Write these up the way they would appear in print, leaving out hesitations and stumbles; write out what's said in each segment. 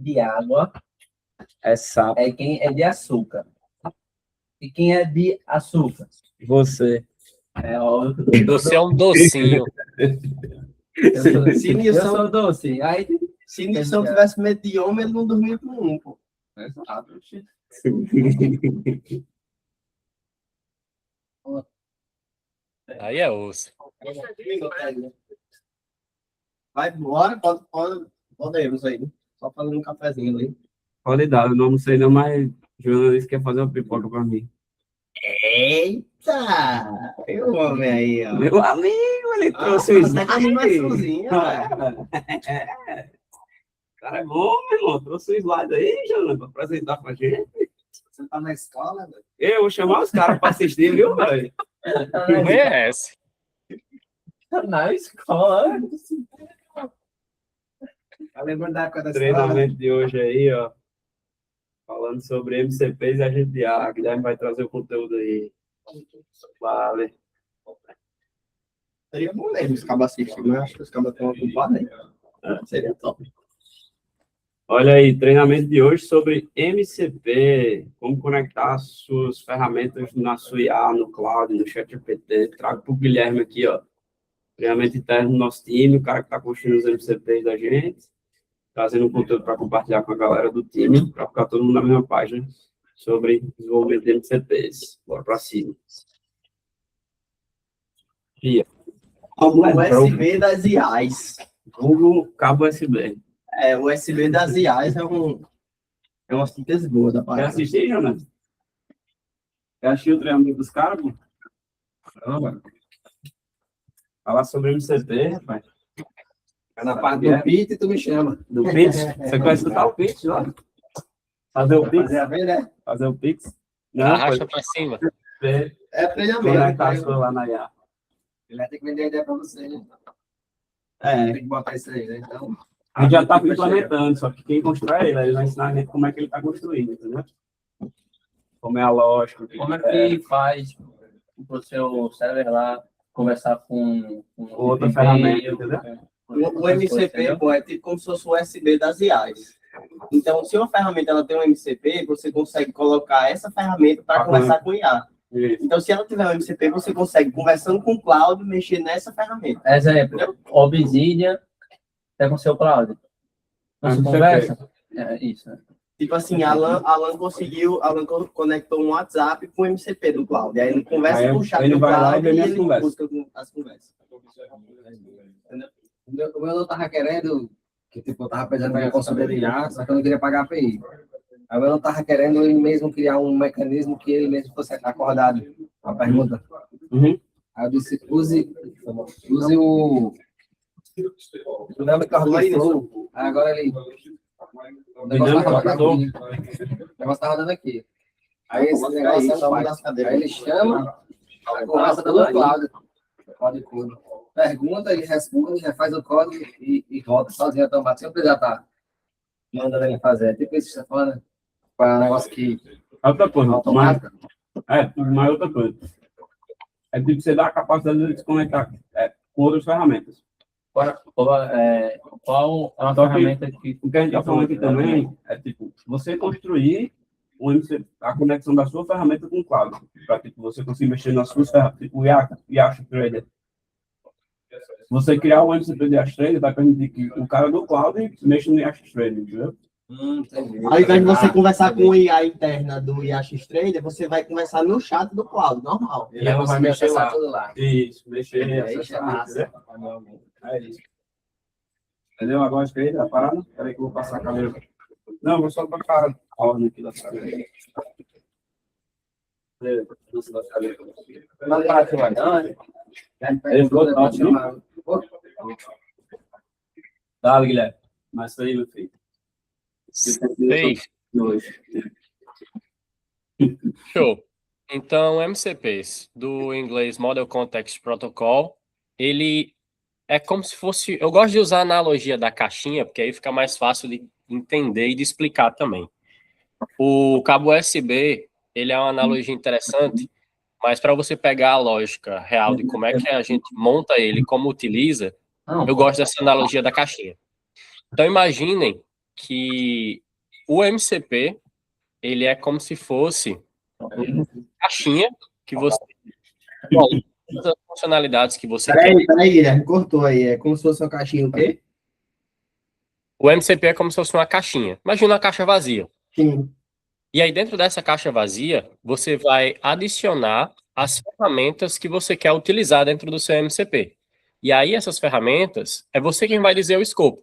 de água É sapo. é quem é de açúcar. E quem é de açúcar? Você. É óbvio que Você é um docinho. Se eu Nilson, sou doce. Aí, se Nilson tivesse medo de homem, ele não dormia com um, pô. exato. Aí é osso. Vai embora, podemos aí. Só fazendo um cafezinho ali. Pode dar, eu não sei não, mas Joana disse que quer fazer uma pipoca pra mim. Eita! Eu homem aí, ó. Meu amigo, ele trouxe o Você tá slide. mais sozinha, O cara é bom, meu irmão. Trouxe o slide aí, Joana, pra apresentar pra gente. Você tá na escola, velho? Eu vou chamar os caras pra assistir, viu, velho? Conhece. Na escola. Tá lembrando da época da escola? Treinamento de hoje aí, ó. Falando sobre MCPs e agente de ar. Guilherme vai trazer o conteúdo aí. Vale. Seria bom mesmo os cabas assistirem, mas acho que os cabas estão ocupados aí. Seria top. Olha aí, treinamento de hoje sobre MCP. Como conectar suas ferramentas na sua IA, no cloud, no ChatGPT. Trago para o Guilherme aqui, ó. Treinamento interno do nosso time, o cara que está construindo os MCPs da gente. Trazendo um conteúdo para compartilhar com a galera do time, para ficar todo mundo na mesma página sobre desenvolvimento de MCPs. Bora para cima. Pia. O USB das IAs. Google cabo USB. É, o USB das IAs é uma simples boa da Quer parada. assistir, Jonas? Quer assistir o treinamento dos caras, pô? Não, mano. Falar sobre MCP, rapaz. É na parte do PIT e tu me chama. Do Pix? Você conhece o tal Pix lá? Fazer o Pix? Fazer a ver, né? Fazer o Pix? Não, Arrasta pra cima. É treinamento. conectar a sua lá na IA. Ele vai ter que vender a ideia pra você, né? Tem que botar isso aí, né? Então. A gente já está implementando, só que quem constrói ele vai ensinar a gente como é que ele está construindo, entendeu? Como é a lógica. Como é que faz o seu server lá conversar com Outra e-mail, ferramenta, entendeu? O MCP, pô, é tipo como se fosse o USB das IAs. Então, se uma ferramenta ela tem um MCP, você consegue colocar essa ferramenta para conversar com o IA. Isso. Então, se ela tiver um MCP, você consegue, conversando com o cloud, mexer nessa ferramenta. Exemplo, Obsidian é com seu cloud. Você MCP. conversa? É isso. Né? Tipo assim, Alan conectou um WhatsApp com o MCP do cloud. E aí ele conversa Aí com o chat ele do vai lá cloud e vê e minhas ele conversas. busca as conversas. O meu não tava querendo, que tipo, eu tava precisando pagar consultoria de IA, só que eu não queria pagar a API. Aí o meu não tava querendo ele mesmo criar um mecanismo que ele mesmo fosse acordado. Uma pergunta. Uhum. Aí eu disse, use o dinâmica Flow. Aí agora ele. O negócio tá rodando aqui. O negócio tá rodando aqui. Aí esse negócio é um das cadeiras. Aí ele chama, aí começa pelo cloud. Código. Pergunta, ele responde, refaz o código e volta sozinho automático. Sempre já tá mandando ele fazer. Tipo isso que você tá falando. Para um negócio que Outra coisa. automático. Mas outra coisa. É tipo você dar a capacidade de desconectar com outras ferramentas. Qual é uma Só que ferramenta que... O que a gente está falando aqui também é tipo, você construir a conexão da sua ferramenta com o cloud. Para tipo, você conseguir mexer nas suas ferramentas, tipo o Yash Trader. Você criar um MCP de Yash Trader vai permitir que o cara do cloud mexa no Yash Trader, entendeu? Ao invés de você conversar com o IA interna do IAX Trader, você vai conversar no chat do cloud, normal. E ela vai mexer lá. tudo lá. Isso, mexer, Aí acessar, é massa. entendeu? É isso. Entendeu? Agora escreve a parada. Peraí que eu vou passar a câmera. Não, vou só trocar a ordem aqui da câmera. Mas para que vai? Ele ficou ótimo. Dá, Guilherme. Mas isso aí, meu filho. Fez. Show. Então, MCPs, do inglês Model Context Protocol, ele é como se fosse... Eu gosto de usar a analogia da caixinha, porque aí fica mais fácil de entender e de explicar também. O cabo USB, ele é uma analogia interessante, mas para você pegar a lógica real de como é que a gente monta ele, como utiliza, eu gosto dessa analogia da caixinha. Então, imaginem que o MCP, ele é como se fosse uma caixinha que você coloca todas as funcionalidades que você quer. Peraí, Guilherme, cortou aí. É como se fosse uma caixinha o quê? O MCP é como se fosse uma caixinha. Imagina uma caixa vazia. Sim. E aí, dentro dessa caixa vazia, você vai adicionar as ferramentas que você quer utilizar dentro do seu MCP. E aí, essas ferramentas, é você quem vai dizer o escopo.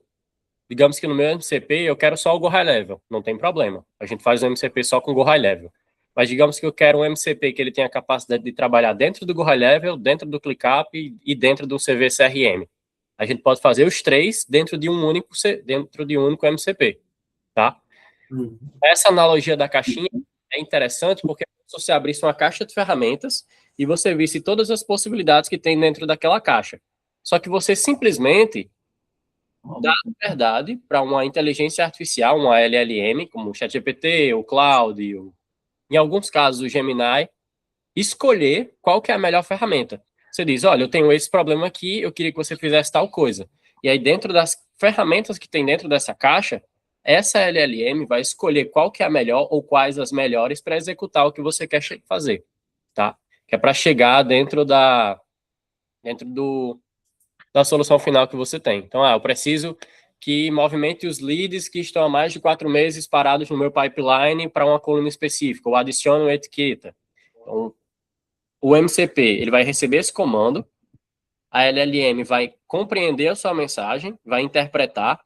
Digamos que no meu MCP eu quero só o Go High Level, não tem problema. A gente faz o MCP só com Go High Level. Mas digamos que eu quero um MCP que ele tenha a capacidade de trabalhar dentro do Go High Level, dentro do ClickUp e dentro do CV CRM. A gente pode fazer os três dentro de um único MCP, tá? Essa analogia da caixinha é interessante porque se você abrisse uma caixa de ferramentas e você visse todas as possibilidades que tem dentro daquela caixa. Só que você simplesmente dá liberdade para uma inteligência artificial, uma LLM, como o ChatGPT, o Claude, em alguns casos o Gemini, escolher qual que é a melhor ferramenta. Você diz, olha, eu tenho esse problema aqui, eu queria que você fizesse tal coisa. E aí dentro das ferramentas que tem dentro dessa caixa, essa LLM vai escolher qual que é a melhor ou quais as melhores para executar o que você quer fazer, tá? Que é para chegar dentro da solução final que você tem. Então, eu preciso que movimente os leads que estão há mais de 4 meses parados no meu pipeline para uma coluna específica, ou adicione uma etiqueta. Então, o MCP, ele vai receber esse comando, a LLM vai compreender a sua mensagem, vai interpretar,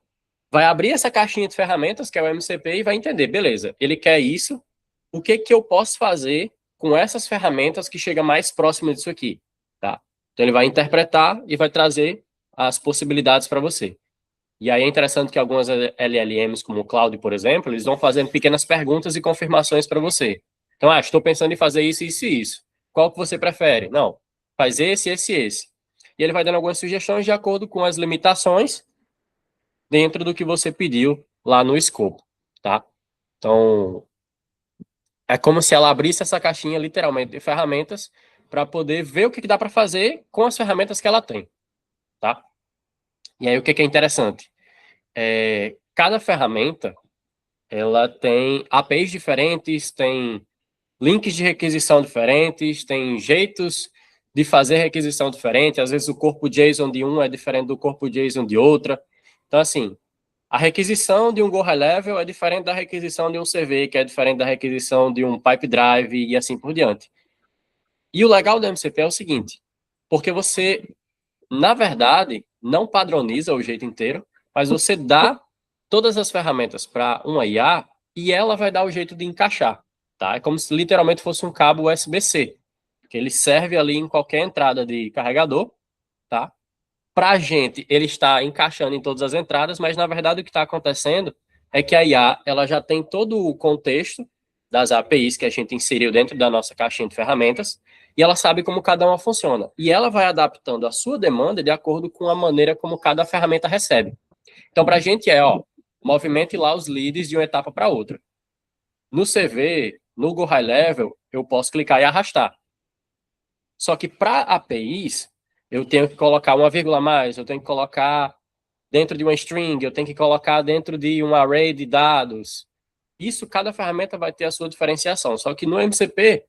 vai abrir essa caixinha de ferramentas, que é o MCP, e vai entender, beleza, ele quer isso, o que que eu posso fazer com essas ferramentas que chega mais próximo disso aqui, tá? Então, ele vai interpretar e vai trazer as possibilidades para você. E aí é interessante que algumas LLMs, como o Claude, por exemplo, eles vão fazendo pequenas perguntas e confirmações para você. Então, estou pensando em fazer isso, isso e isso. Qual que você prefere? Não, faz esse, esse e esse. E ele vai dando algumas sugestões de acordo com as limitações dentro do que você pediu lá no escopo, tá? Então, é como se ela abrisse essa caixinha, literalmente, de ferramentas para poder ver o que dá para fazer com as ferramentas que ela tem, tá? E aí, o que é interessante? Cada ferramenta, ela tem APIs diferentes, tem links de requisição diferentes, tem jeitos de fazer requisição diferente. Às vezes, o corpo JSON de um é diferente do corpo JSON de outra. Então, assim, a requisição de um Go High Level é diferente da requisição de um CV, que é diferente da requisição de um Pipe Drive e assim por diante. E o legal do MCP é o seguinte, porque você, na verdade, não padroniza o jeito inteiro, mas você dá todas as ferramentas para uma IA e ela vai dar o jeito de encaixar, tá? É como se literalmente fosse um cabo USB-C, que ele serve ali em qualquer entrada de carregador, tá? Para a gente, ele está encaixando em todas as entradas, mas na verdade o que está acontecendo é que a IA ela já tem todo o contexto das APIs que a gente inseriu dentro da nossa caixinha de ferramentas e ela sabe como cada uma funciona. E ela vai adaptando a sua demanda de acordo com a maneira como cada ferramenta recebe. Então, para a gente movimente lá os leads de uma etapa para outra. No CV, no Go High Level, eu posso clicar e arrastar. Só que para APIs, eu tenho que colocar uma vírgula a mais, eu tenho que colocar dentro de uma string, eu tenho que colocar dentro de um array de dados. Isso, cada ferramenta vai ter a sua diferenciação. Só que no MCP,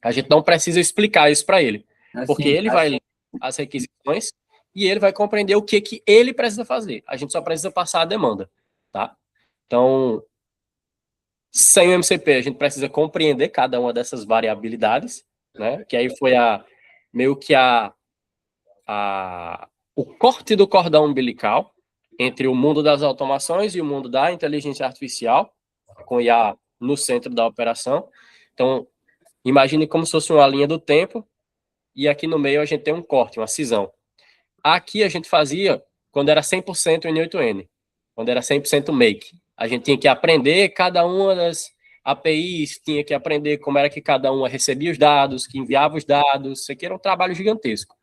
a gente não precisa explicar isso para ele. Porque ele vai ler as requisições e ele vai compreender o que ele precisa fazer. A gente só precisa passar a demanda, tá? Então, sem o MCP, a gente precisa compreender cada uma dessas variabilidades, né? Que aí foi meio que o corte do cordão umbilical entre o mundo das automações e o mundo da inteligência artificial, com IA no centro da operação. Então, imagine como se fosse uma linha do tempo e aqui no meio a gente tem um corte, uma cisão. Aqui a gente fazia quando era 100% N8N, quando era 100% make. A gente tinha que aprender cada uma das APIs, tinha que aprender como era que cada uma recebia os dados, que enviava os dados. Isso aqui era um trabalho gigantesco.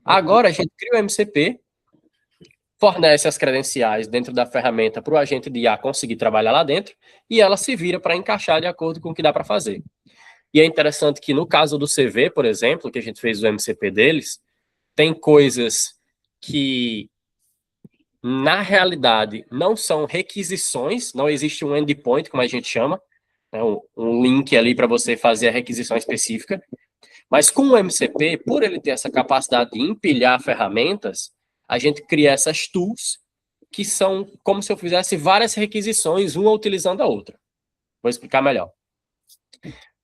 Agora a gente cria o MCP, fornece as credenciais dentro da ferramenta para o agente de IA conseguir trabalhar lá dentro e ela se vira para encaixar de acordo com o que dá para fazer. E é interessante que no caso do CV, por exemplo, que a gente fez o MCP deles, tem coisas que na realidade, não são requisições, não existe um endpoint, como a gente chama, né, um link ali para você fazer a requisição específica, mas com o MCP, por ele ter essa capacidade de empilhar ferramentas, a gente cria essas tools que são como se eu fizesse várias requisições, uma utilizando a outra. Vou explicar melhor.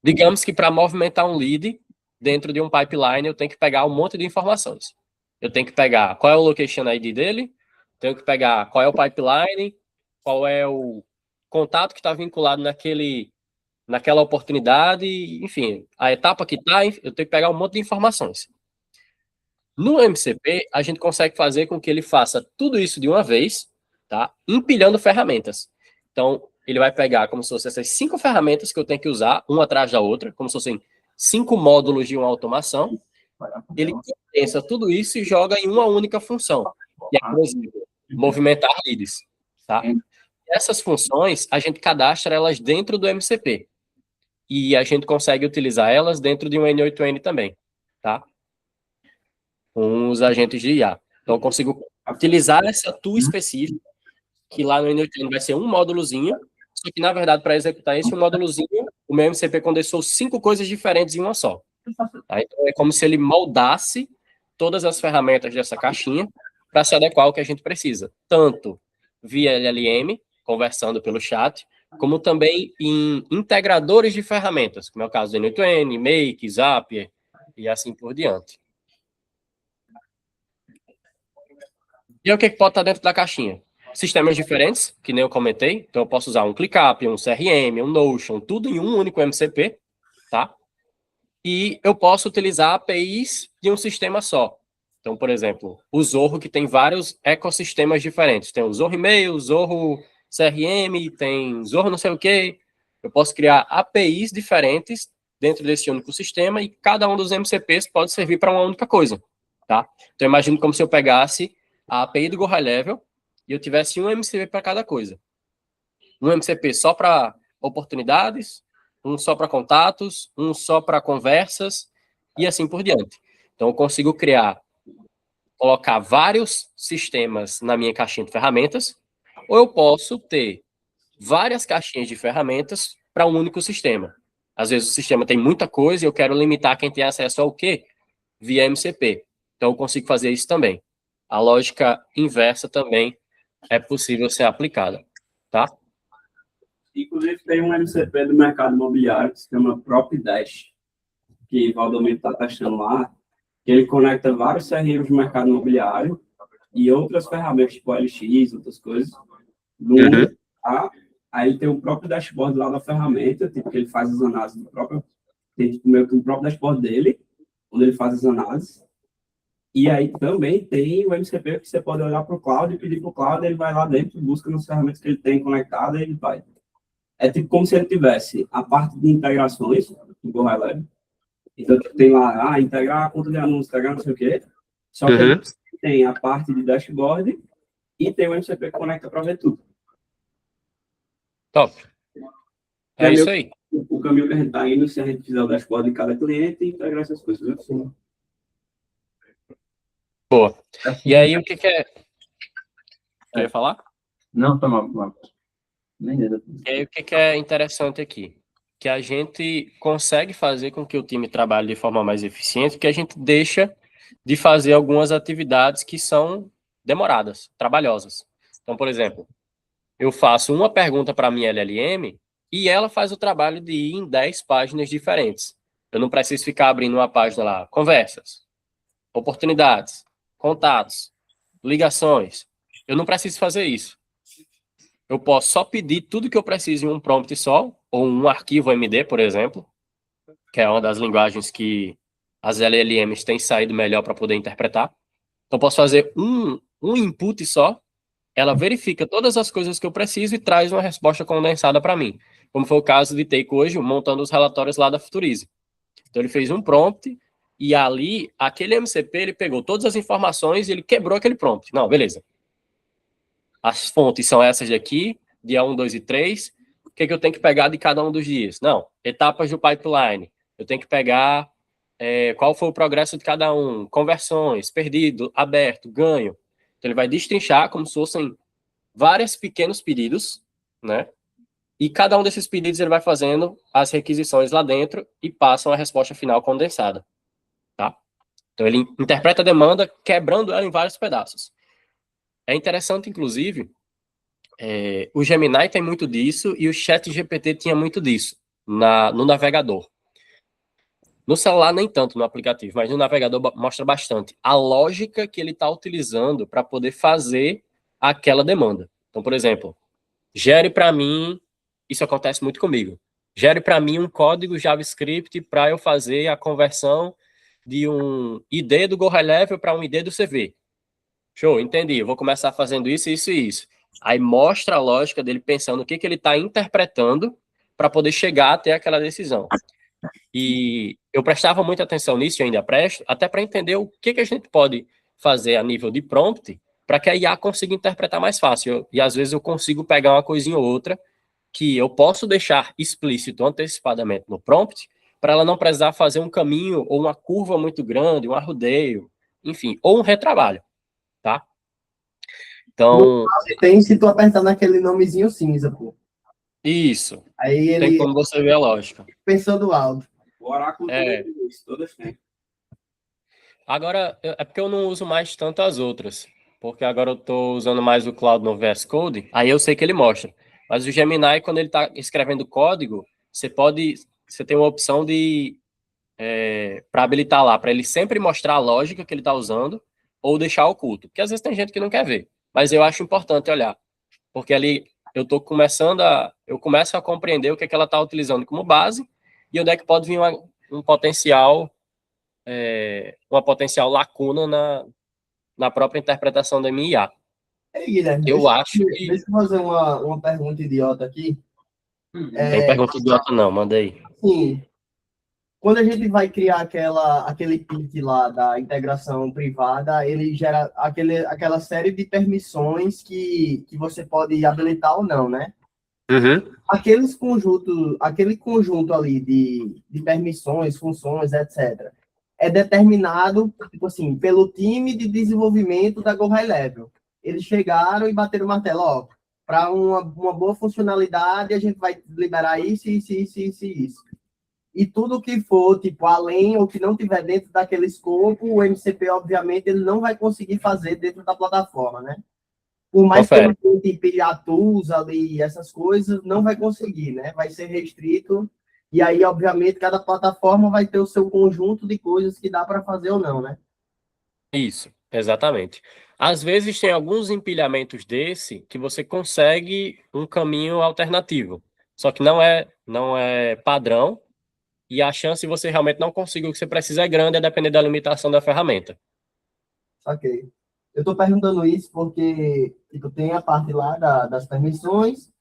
Digamos que para movimentar um lead dentro de um pipeline, eu tenho que pegar um monte de informações. Eu tenho que pegar qual é o location ID dele, tenho que pegar qual é o pipeline, qual é o contato que está vinculado naquela oportunidade, enfim, a etapa que está, eu tenho que pegar um monte de informações. No MCP, a gente consegue fazer com que ele faça tudo isso de uma vez, tá? Empilhando ferramentas. Então, ele vai pegar como se fossem essas 5 ferramentas que eu tenho que usar, uma atrás da outra, como se fossem 5 módulos de uma automação. Ele condensa tudo isso e joga em uma única função. Que é, por exemplo, movimentar leads, tá? Essas funções, a gente cadastra elas dentro do MCP. E a gente consegue utilizar elas dentro de um N8N também, tá? Com os agentes de IA. Então, eu consigo utilizar essa tool específica, que lá no N8N vai ser um módulozinho, só que, na verdade, para executar esse módulozinho, o meu MCP condensou 5 coisas diferentes em uma só. Tá? Então, é como se ele moldasse todas as ferramentas dessa caixinha para se adequar ao que a gente precisa, tanto via LLM, conversando pelo chat, como também em integradores de ferramentas, como é o caso do N8N, Make, Zapier e assim por diante. E aí, o que pode estar dentro da caixinha? Sistemas diferentes, que nem eu comentei. Então, eu posso usar um ClickUp, um CRM, um Notion, tudo em um único MCP, tá? E eu posso utilizar APIs de um sistema só. Então, por exemplo, o Zorro, que tem vários ecossistemas diferentes. Tem o Zorro E-mail, Zorro CRM, tem Zorro não sei o quê. Eu posso criar APIs diferentes dentro desse único sistema e cada um dos MCPs pode servir para uma única coisa, tá? Então, imagino como se eu pegasse a API do Go High Level e eu tivesse um MCP para cada coisa. Um MCP só para oportunidades, um só para contatos, um só para conversas e assim por diante. Então, eu consigo colocar vários sistemas na minha caixinha de ferramentas, ou eu posso ter várias caixinhas de ferramentas para um único sistema. Às vezes o sistema tem muita coisa e eu quero limitar quem tem acesso ao quê? Via MCP. Então, eu consigo fazer isso também. A lógica inversa também é possível ser aplicada, tá? Inclusive, tem um MCP do mercado imobiliário que se chama PropDash, que o Valdomiro está testando lá, que ele conecta vários CRMs do mercado imobiliário e outras ferramentas, tipo LX, outras coisas. Aí tem o próprio dashboard lá da ferramenta, tipo, que ele faz as análises do próprio, tem tipo, meio que o próprio dashboard dele, onde ele faz as análises. E aí também tem o MCP que você pode olhar para o cloud e pedir para o cloud, ele vai lá dentro, busca nas ferramentas que ele tem conectadas e ele vai. É tipo como se ele tivesse a parte de integrações do Go High Level. Então, tem lá, integrar a conta de anúncio, integrar não sei o quê. Só que tem a parte de dashboard e tem o MCP que conecta para ver tudo. Top. É isso aí. O caminho que a gente está indo, se a gente fizer o dashboard de cada cliente e integrar essas coisas. Assim. Boa. E aí, o que é... Quer falar? Não, foi mal. Nem nada. E aí, o que é interessante aqui? Que a gente consegue fazer com que o time trabalhe de forma mais eficiente, que a gente deixa de fazer algumas atividades que são demoradas, trabalhosas. Então, por exemplo, eu faço uma pergunta para a minha LLM e ela faz o trabalho de ir em 10 páginas diferentes. Eu não preciso ficar abrindo uma página lá, conversas, oportunidades, contatos, ligações. Eu não preciso fazer isso. Eu posso só pedir tudo que eu preciso em um prompt só, ou um arquivo MD, por exemplo, que é uma das linguagens que as LLMs têm saído melhor para poder interpretar. Então, eu posso fazer um input só, ela verifica todas as coisas que eu preciso e traz uma resposta condensada para mim. Como foi o caso de Take hoje, montando os relatórios lá da Futurize. Então, ele fez um prompt e ali, aquele MCP, ele pegou todas as informações e ele quebrou aquele prompt. Não, beleza. As fontes são essas daqui, dia 1, 2 e 3. O que eu tenho que pegar de cada um dos dias? Não, etapas do pipeline. Eu tenho que pegar qual foi o progresso de cada um, conversões, perdido, aberto, ganho. Então, ele vai destrinchar como se fossem vários pequenos pedidos, né? E cada um desses pedidos ele vai fazendo as requisições lá dentro e passam a resposta final condensada, tá? Então, ele interpreta a demanda quebrando ela em vários pedaços. É interessante, inclusive, o Gemini tem muito disso e o ChatGPT tinha muito disso no navegador. No celular, nem tanto no aplicativo, mas no navegador mostra bastante a lógica que ele está utilizando para poder fazer aquela demanda. Então, por exemplo, gere para mim, isso acontece muito comigo, gere para mim um código JavaScript para eu fazer a conversão de um ID do GoHighLevel para um ID do CV. Show, entendi. Eu vou começar fazendo isso, isso e isso. Aí mostra a lógica dele pensando o que ele está interpretando para poder chegar até aquela decisão. E eu prestava muita atenção nisso, e ainda presto, até para entender o que a gente pode fazer a nível de prompt para que a IA consiga interpretar mais fácil. E às vezes eu consigo pegar uma coisinha ou outra que eu posso deixar explícito antecipadamente no prompt para ela não precisar fazer um caminho ou uma curva muito grande, um arrodeio, enfim, ou um retrabalho, tá? Então, Tem se tu apertar naquele nomezinho cinza, pô. isso. Aí Tem ele como você ver a lógica. pensando alto. O oráculo todas têm. Agora, é porque eu não uso mais tanto as outras, porque agora eu estou usando mais o Cloud no VS Code, aí eu sei que ele mostra. Mas o Gemini, quando ele está escrevendo código, você tem uma opção de para habilitar lá, para ele sempre mostrar a lógica que ele está usando ou deixar oculto, porque às vezes tem gente que não quer ver, mas eu acho importante olhar, porque ali eu começo a compreender o que ela está utilizando como base e onde é que pode vir uma potencial lacuna na própria interpretação da minha IA. Ei, Guilherme, Eu acho que... deixa eu fazer uma pergunta idiota aqui. Tem pergunta idiota não, manda aí. Sim, quando a gente vai criar aquele PIT lá da integração privada, ele gera aquela série de permissões que você pode habilitar ou não, né? Uhum. Aquele conjunto ali de permissões, funções, etc., é determinado, tipo assim, pelo time de desenvolvimento da GoHighLevel. Eles chegaram e bateram o martelo, ó, para uma boa funcionalidade, a gente vai liberar isso, isso, isso, isso, isso. E tudo que for, tipo, além ou que não tiver dentro daquele escopo, o MCP, obviamente, ele não vai conseguir fazer dentro da plataforma, né? Por mais que ele tente empilhar tools ali, essas coisas, não vai conseguir, né? Vai ser restrito. E aí, obviamente, cada plataforma vai ter o seu conjunto de coisas que dá para fazer ou não, né? Isso, exatamente. Às vezes tem alguns empilhamentos desse que você consegue um caminho alternativo, só que não é padrão, e a chance de você realmente não conseguir o que você precisa é grande, a depender da limitação da ferramenta. Ok. Eu estou perguntando isso porque tipo, tem a parte lá das permissões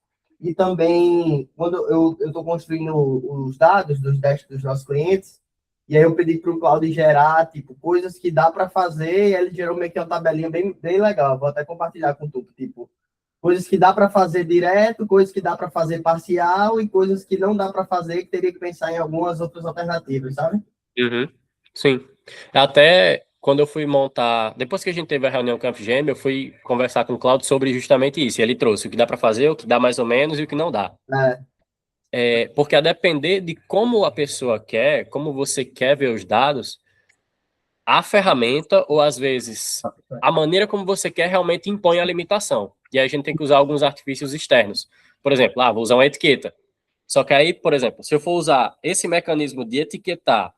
e também quando eu estou construindo os dados dos testes dos nossos clientes, e aí eu pedi para o Claudio gerar tipo, coisas que dá para fazer, e ele gerou meio que uma tabelinha bem, bem legal. Vou até compartilhar com tu, tipo, coisas que dá para fazer direto, coisas que dá para fazer parcial e coisas que não dá para fazer, que teria que pensar em algumas outras alternativas, sabe? Uhum. Sim. Até quando eu fui montar, depois que a gente teve a reunião com a FGM, eu fui conversar com o Claudio sobre justamente isso. E ele trouxe o que dá para fazer, o que dá mais ou menos e o que não dá. Porque a depender de como a pessoa quer, como você quer ver os dados, a ferramenta, ou às vezes a maneira como você quer, realmente impõe a limitação. E aí a gente tem que usar alguns artifícios externos. Por exemplo, vou usar uma etiqueta. Só que aí, por exemplo, se eu for usar esse mecanismo de etiquetar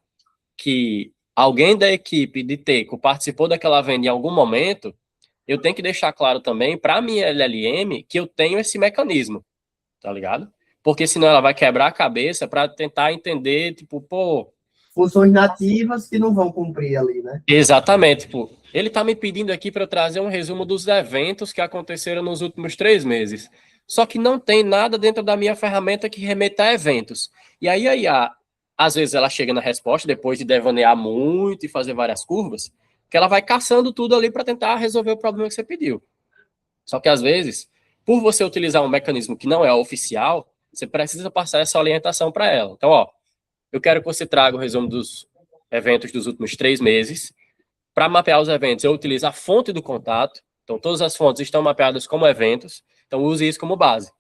que alguém da equipe de Teco participou daquela venda em algum momento, eu tenho que deixar claro também para a minha LLM que eu tenho esse mecanismo, tá ligado? Porque senão ela vai quebrar a cabeça para tentar entender, tipo, pô... Funções nativas que não vão cumprir ali, né? Exatamente, tipo, ele tá me pedindo aqui para eu trazer um resumo dos eventos que aconteceram nos últimos 3 meses. Só que não tem nada dentro da minha ferramenta que remeta a eventos. E aí, às vezes ela chega na resposta, depois de devanear muito e fazer várias curvas, que ela vai caçando tudo ali para tentar resolver o problema que você pediu. Só que às vezes, por você utilizar um mecanismo que não é oficial, você precisa passar essa orientação para ela. Então, ó, eu quero que você traga o resumo dos eventos dos últimos 3 meses. Para mapear os eventos, eu utilizo a fonte do contato. Então, todas as fontes estão mapeadas como eventos, então use isso como base.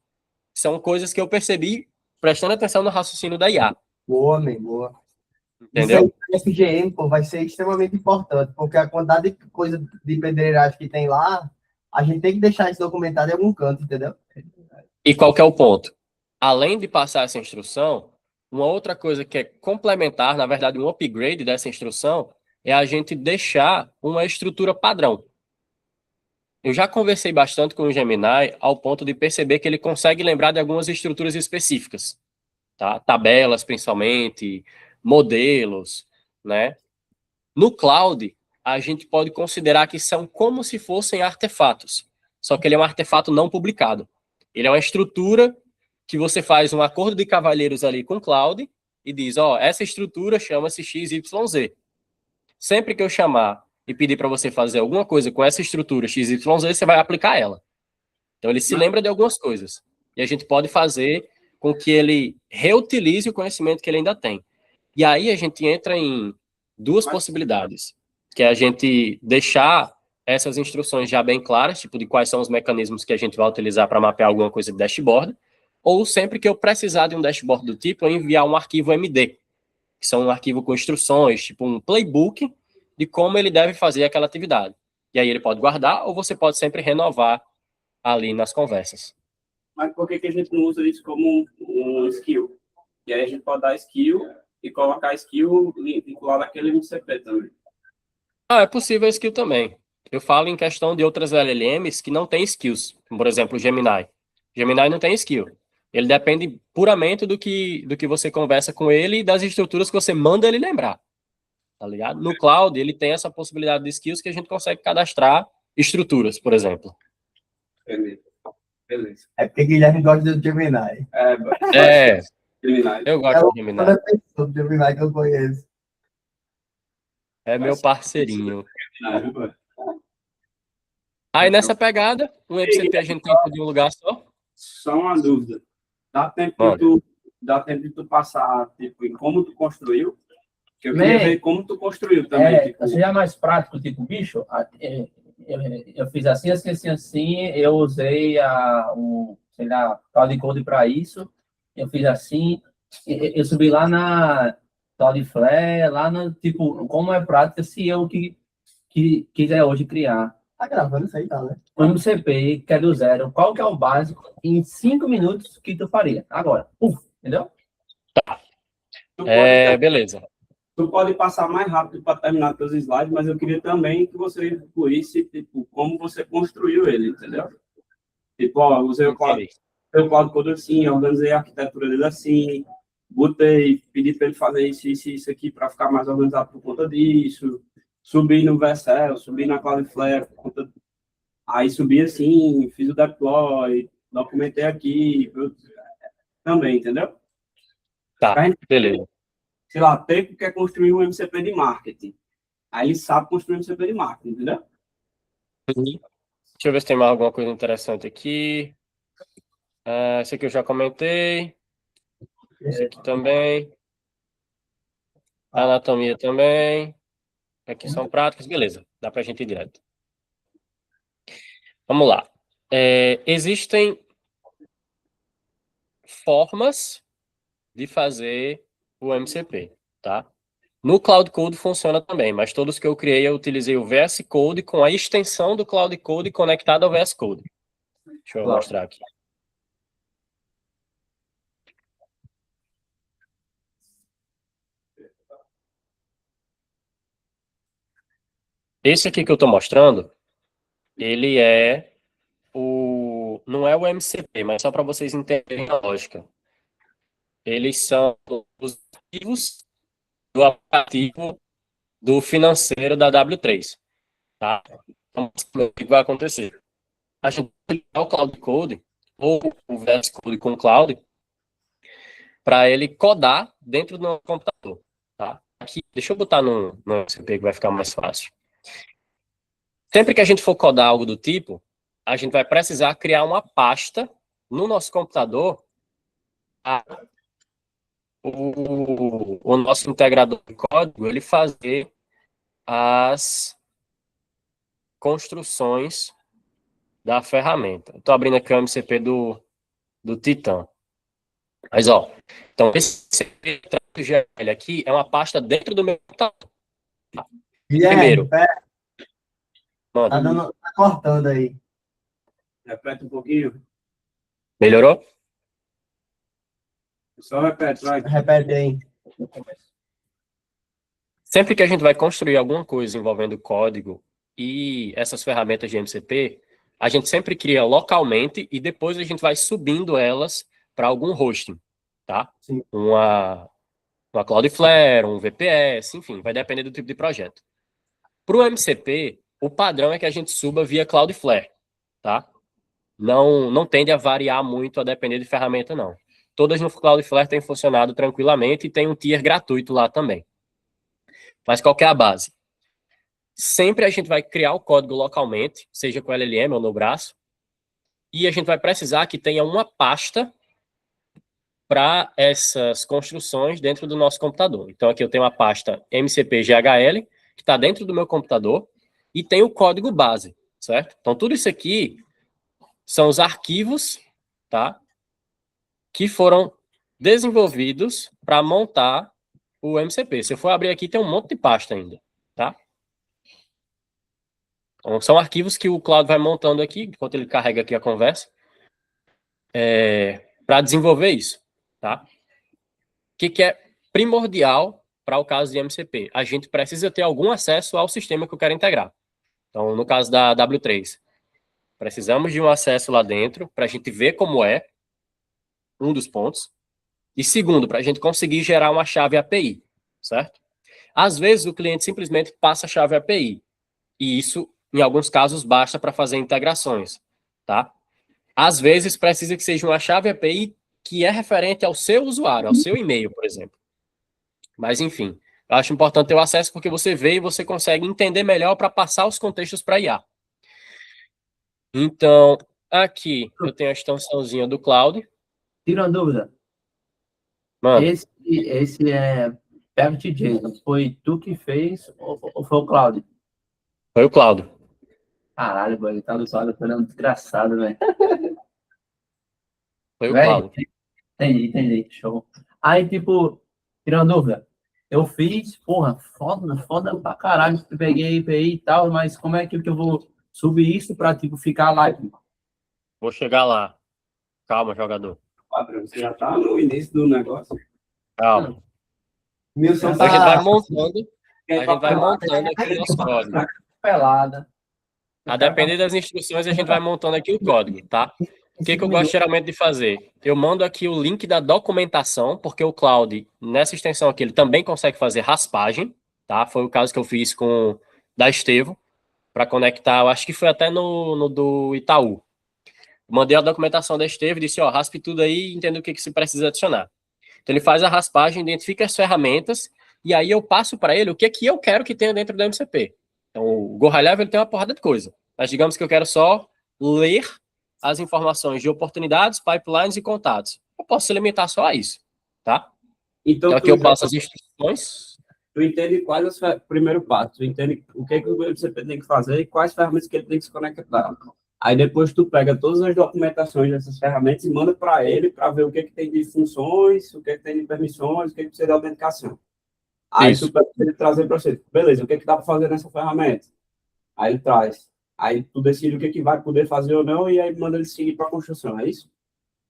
São coisas que eu percebi prestando atenção no raciocínio da IA. Boa, man, boa. Entendeu? Isso aí, FGM, pô, vai ser extremamente importante, porque a quantidade de coisa de pedreiragem que tem lá, a gente tem que deixar isso documentado em algum canto, entendeu? E qual que é o ponto? Além de passar essa instrução, uma outra coisa que é complementar, na verdade, um upgrade dessa instrução, é a gente deixar uma estrutura padrão. Eu já conversei bastante com o Gemini ao ponto de perceber que ele consegue lembrar de algumas estruturas específicas, tá? Tabelas, principalmente, modelos, né? No cloud, a gente pode considerar que são como se fossem artefatos, só que ele é um artefato não publicado. Ele é uma estrutura que você faz um acordo de cavalheiros ali com o cloud e diz, ó, essa estrutura chama-se XYZ. Sempre que eu chamar e pedir para você fazer alguma coisa com essa estrutura XYZ, você vai aplicar ela. Então, ele se lembra de algumas coisas. E a gente pode fazer com que ele reutilize o conhecimento que ele ainda tem. E aí a gente entra em duas possibilidades, que é a gente deixar essas instruções já bem claras, tipo de quais são os mecanismos que a gente vai utilizar para mapear alguma coisa de dashboard, ou sempre que eu precisar de um dashboard do tipo, eu enviar um arquivo MD, que são um arquivo com instruções, tipo um playbook de como ele deve fazer aquela atividade. E aí ele pode guardar, ou você pode sempre renovar ali nas conversas. Mas por que a gente não usa isso como um skill? E aí a gente pode dar skill e colocar skill vinculado àquele MCP também. É possível skill também. Eu falo em questão de outras LLMs que não têm skills, como, por exemplo, o Gemini. Gemini não tem skill. Ele depende puramente do que você conversa com ele e das estruturas que você manda ele lembrar. Tá ligado? No cloud, ele tem essa possibilidade de skills que a gente consegue cadastrar estruturas, por exemplo. Beleza. É porque Guilherme gosta do Gemini. Eu gosto do Gemini. Toda pessoa do Gemini que eu conheço. É meu parceirinho. Aí nessa pegada, o MCP a gente tem tudo em um lugar só. Só uma dúvida. Dá tempo de tu passar tipo, em como tu construiu? Que eu queria ver como tu construiu também. Tipo... Seria mais prático, tipo, bicho, eu fiz assim, eu usei sei lá, Cloud Code para isso, eu fiz assim, eu subi lá na Cloudflare, lá no, tipo, como é prática se eu que quiser hoje criar. Tá gravando isso aí, tá, né? Um MCP, que é do zero, qual que é o básico, em 5 minutos que tu faria? Agora, entendeu? Beleza. Tu pode passar mais rápido para terminar teus slides, mas eu queria também que você incluísse, tipo, como você construiu ele, entendeu? Tipo, ó, usei o Cloud Code assim, organizei a arquitetura dele assim, pedi para ele fazer isso aqui para ficar mais organizado por conta disso, subi no Vercel, subi na Cloudflare, aí subi assim, fiz o deploy, documentei aqui, também, entendeu? Tá, beleza. Sei lá, Teco quer construir um MCP de marketing. Aí ele sabe construir um MCP de marketing, entendeu? Deixa eu ver se tem mais alguma coisa interessante aqui. Esse aqui eu já comentei. Esse aqui também. Anatomia também. Aqui são práticas. Beleza, dá pra gente ir direto. Vamos lá. Existem formas de fazer o MCP, tá? No Cloud Code funciona também, mas todos que eu criei eu utilizei o VS Code com a extensão do Cloud Code conectada ao VS Code. Deixa eu mostrar aqui. Esse aqui que eu estou mostrando, ele não é o MCP, mas só para vocês entenderem a lógica. Eles são os arquivos do aplicativo do financeiro da W3. Tá? Então, o que vai acontecer? A gente vai ligar o Cloud Code ou o VS Code com o Cloud para ele codar dentro do computador. Tá? Aqui, deixa eu botar no MCP que vai ficar mais fácil. Sempre que a gente for codar algo do tipo, a gente vai precisar criar uma pasta no nosso computador. O nosso integrador de código, ele fazer as construções da ferramenta. Estou abrindo aqui o MCP do Titan. Mas, ó, então esse GL aqui é uma pasta dentro do meu computador. Primeiro, Tá mano, tá cortando aí. Repete um pouquinho. melhorou? Só repete, vai. Repete aí. Sempre que a gente vai construir alguma coisa envolvendo código e essas ferramentas de MCP, a gente sempre cria localmente e depois a gente vai subindo elas para algum hosting, tá? Sim. Uma Cloudflare, um VPS, enfim, vai depender do tipo de projeto. Para o MCP, o padrão é que a gente suba via Cloudflare, tá? Não tende a variar muito a depender de ferramenta, não. Todas no Cloudflare têm funcionado tranquilamente e tem um tier gratuito lá também. Mas qual que é a base? Sempre a gente vai criar o código localmente, seja com LLM ou no braço, e a gente vai precisar que tenha uma pasta para essas construções dentro do nosso computador. Então aqui eu tenho uma pasta MCP-GHL, que está dentro do meu computador, e tem o código base, certo? Então tudo isso aqui são os arquivos, tá? Que foram desenvolvidos para montar o MCP. Se eu for abrir aqui, tem um monte de pasta ainda, tá? Então, são arquivos que o Cloud vai montando aqui, enquanto ele carrega aqui a conversa, para desenvolver isso, tá? O que é primordial para o caso de MCP? A gente precisa ter algum acesso ao sistema que eu quero integrar. Então, no caso da W3, precisamos de um acesso lá dentro para a gente ver como é, um dos pontos. E segundo, para a gente conseguir gerar uma chave API, certo? Às vezes, o cliente simplesmente passa a chave API. E isso, em alguns casos, basta para fazer integrações, tá? Às vezes, precisa que seja uma chave API que é referente ao seu usuário, ao seu e-mail, por exemplo. Mas, enfim, eu acho importante ter o acesso porque você vê e você consegue entender melhor para passar os contextos para IA. Então, aqui eu tenho a extensãozinha do Cloud. Tira uma dúvida. Mano, Esse é Parent JSON. Foi tu que fez ou foi o Claudio? foi o Cloud. Caralho, boy, ele tá do lado, foi um desgraçado, velho. Foi o Velho, Cloud. entendi. Show. Aí, tipo, tirando dúvida, eu fiz, porra, foda pra caralho. Peguei IPI e tal, mas como é que eu vou subir isso pra, tipo, ficar live? Vou chegar lá. Calma, jogador. Padrão, você já tá no início do negócio. Calma. Milson Então, a gente vai tá. montando. A gente vai montando aqui o nosso código. Pelada. A depender das instruções, a gente vai montando aqui o código, tá? O que eu gosto geralmente de fazer? Eu mando aqui o link da documentação, porque o Cloud, nessa extensão aqui, ele também consegue fazer raspagem, tá? Foi o caso que eu fiz com da Estevo, para conectar, eu acho que foi até no do Itaú. Mandei a documentação da Estevo e disse, ó, raspe tudo aí e entenda o que se precisa adicionar. Então ele faz a raspagem, identifica as ferramentas, e aí eu passo para ele o que eu quero que tenha dentro do MCP. Então o Go High Level ele tem uma porrada de coisa, mas digamos que eu quero só ler as informações de oportunidades, pipelines e contatos. Eu posso se limitar só a isso, tá? Então, Então aqui eu passo as instruções. tu entende quais os primeiro passo, tu entende o que o MCP tem que fazer e quais ferramentas que ele tem que se conectar. Aí depois tu pega todas as documentações dessas ferramentas e manda para ele para ver o que tem de funções, o que tem de permissões, o que precisa de autenticação. Aí Isso. tu pede ele trazer para você, beleza, o que dá para fazer nessa ferramenta? Aí ele traz. Aí tu decide o que vai poder fazer ou não e aí manda ele seguir para a construção, é isso?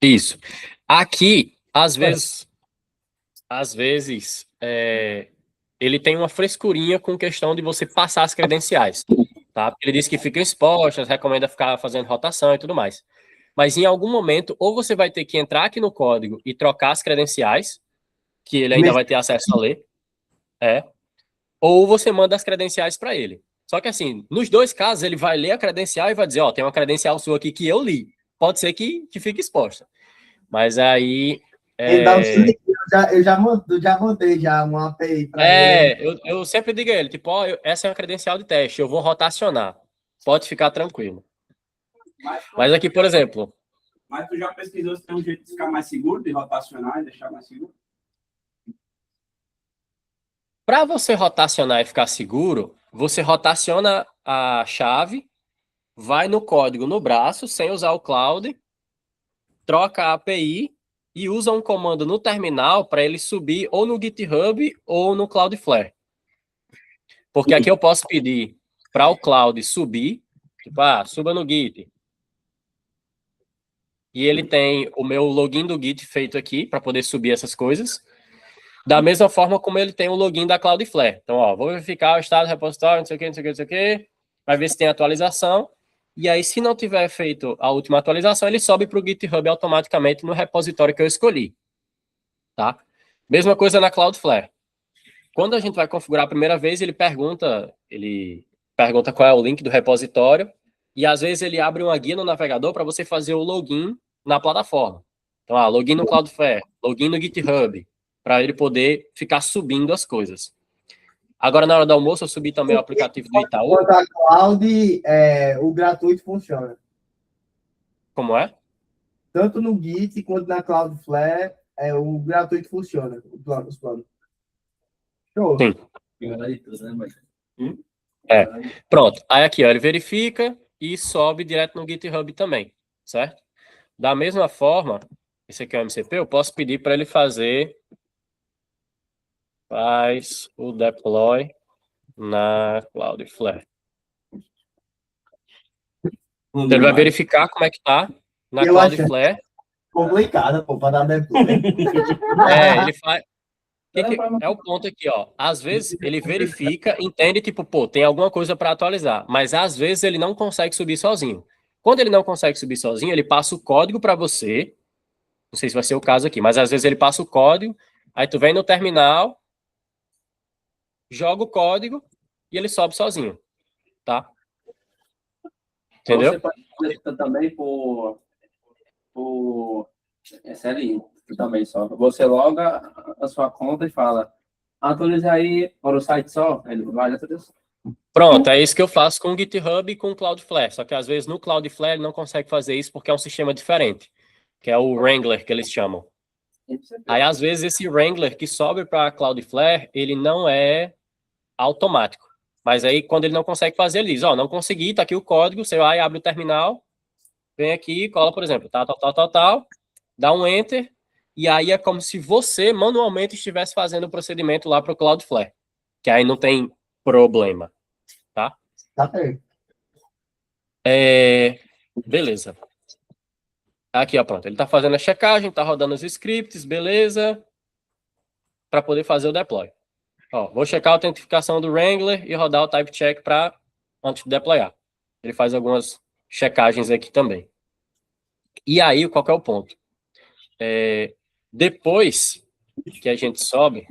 Isso. Aqui, às vezes, ele tem uma frescurinha com questão de você passar as credenciais, tá? Porque ele diz que ficam expostas, recomenda ficar fazendo rotação e tudo mais. Mas em algum momento, ou você vai ter que entrar aqui no código e trocar as credenciais, que ele ainda vai ter acesso a ler, ou você manda as credenciais para ele. Só que assim, nos dois casos, ele vai ler a credencial e vai dizer, ó, tem uma credencial sua aqui que eu li. Pode ser que fique exposta. Mas aí... Ele dá eu já mandei já uma API para ele. Eu sempre digo a ele, tipo, ó, essa é uma credencial de teste, eu vou rotacionar. Pode ficar tranquilo. Mas aqui, por exemplo... Mas tu já pesquisou se tem um jeito de ficar mais seguro, de rotacionar e deixar mais seguro? Para você rotacionar e ficar seguro, você rotaciona a chave vai no código no braço, sem usar o cloud, troca a API e usa um comando no terminal para ele subir ou no GitHub ou no Cloudflare. Porque aqui eu posso pedir para o cloud subir, tipo, suba no Git. E ele tem o meu login do Git feito aqui para poder subir essas coisas. Da mesma forma como ele tem o login da Cloudflare. Então, vou verificar o estado do repositório, não sei o que, não sei o que, não sei o que. Vai ver se tem atualização. E aí, se não tiver feito a última atualização, ele sobe para o GitHub automaticamente no repositório que eu escolhi. Tá? Mesma coisa na Cloudflare. Quando a gente vai configurar a primeira vez, ele pergunta qual é o link do repositório. E às vezes ele abre uma guia no navegador para você fazer o login na plataforma. Então, login no Cloudflare, login no GitHub, para ele poder ficar subindo as coisas. Agora, na hora do almoço, eu subi também o aplicativo do Itaú. Quanto a cloud, o gratuito funciona. Como é? Tanto no Git quanto na Cloudflare, o gratuito funciona. Os planos. Show. Sim. Pronto. Aí aqui, ele verifica e sobe direto no GitHub também, certo? Da mesma forma, esse aqui é o MCP, eu posso pedir para ele faz o deploy na Cloudflare. Então, ele vai verificar como é que tá na Cloudflare. Complicada, para dar deploy. Ele faz... É o ponto aqui, Às vezes ele verifica, entende, tipo, tem alguma coisa para atualizar, mas às vezes ele não consegue subir sozinho. Quando ele não consegue subir sozinho, ele passa o código para você. Não sei se vai ser o caso aqui, mas às vezes ele passa o código, aí tu vem no terminal, joga o código e ele sobe sozinho, tá? Entendeu? Você pode fazer isso também por SLI, também só. Você loga a sua conta e fala, atualize aí para o site só, ele vai atualizar. Pronto, é isso que eu faço com o GitHub e com o Cloudflare, só que às vezes no Cloudflare ele não consegue fazer isso porque é um sistema diferente, que é o Wrangler, que eles chamam. Aí às vezes esse Wrangler que sobe para a Cloudflare, ele não é automático. Mas aí, quando ele não consegue fazer, ele diz, não consegui, tá aqui o código, você vai, abre o terminal, vem aqui, cola, por exemplo, tal, dá um Enter, e aí é como se você, manualmente, estivesse fazendo o procedimento lá para o Cloudflare, que aí não tem problema, tá? Tá certo. Beleza. Aqui, pronto, ele tá fazendo a checagem, tá rodando os scripts, beleza, para poder fazer o deploy. Vou checar a autentificação do Wrangler e rodar o type check antes de deployar. Ele faz algumas checagens aqui também. E aí, qual que é o ponto? Depois que a gente sobe...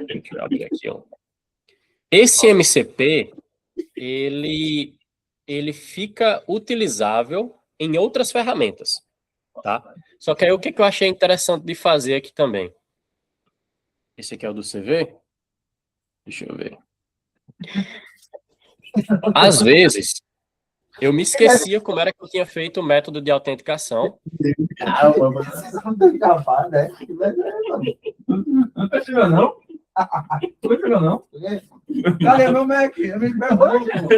Deixa eu abrir aqui, Esse MCP, ele fica utilizável em outras ferramentas, tá? Só que aí, o que eu achei interessante de fazer aqui também? Esse aqui é o do CV? Deixa eu ver. Às vezes, eu me esquecia como era que eu tinha feito o método de autenticação. Não tá chegando, não? Não chegou, não? Cadê meu Mac?